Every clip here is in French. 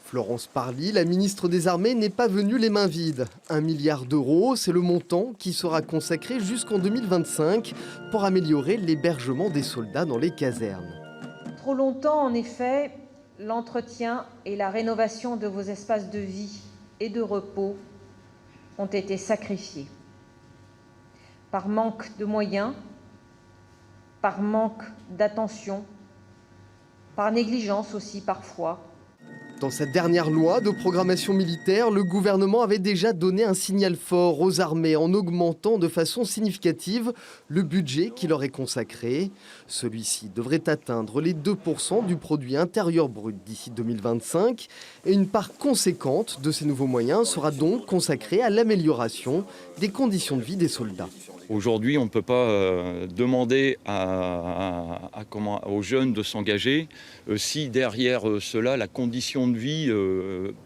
Florence Parly, la ministre des Armées, n'est pas venue les mains vides. 1 milliard d'euros, c'est le montant qui sera consacré jusqu'en 2025 pour améliorer l'hébergement des soldats dans les casernes. Trop longtemps, en effet, l'entretien et la rénovation de vos espaces de vie et de repos ont été sacrifiés. Par manque de moyens, par manque d'attention, par négligence aussi parfois. Dans sa dernière loi de programmation militaire, le gouvernement avait déjà donné un signal fort aux armées en augmentant de façon significative le budget qui leur est consacré. Celui-ci devrait atteindre les 2% du produit intérieur brut d'ici 2025 et une part conséquente de ces nouveaux moyens sera donc consacrée à l'amélioration des conditions de vie des soldats. Aujourd'hui, on ne peut pas demander aux jeunes de s'engager si derrière cela, la condition de vie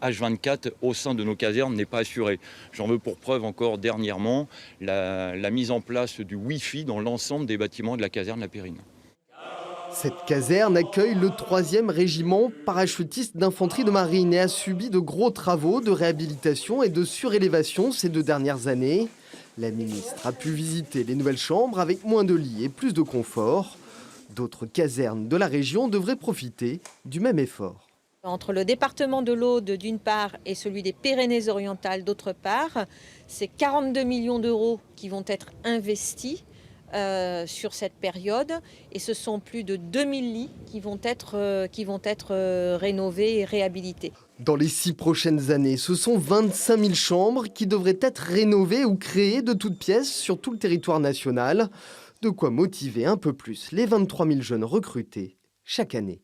H24 au sein de nos casernes n'est pas assurée. J'en veux pour preuve encore dernièrement la mise en place du Wi-Fi dans l'ensemble des bâtiments de la caserne La Périne. Cette caserne accueille le 3e régiment parachutiste d'infanterie de marine et a subi de gros travaux de réhabilitation et de surélévation ces 2 dernières années. La ministre a pu visiter les nouvelles chambres avec moins de lits et plus de confort. D'autres casernes de la région devraient profiter du même effort. Entre le département de l'Aude d'une part et celui des Pyrénées-Orientales d'autre part, c'est 42 millions d'euros qui vont être investis sur cette période et ce sont plus de 2000 lits qui vont être rénovés et réhabilités. Dans les 6 prochaines années, ce sont 25 000 chambres qui devraient être rénovées ou créées de toutes pièces sur tout le territoire national. De quoi motiver un peu plus les 23 000 jeunes recrutés chaque année.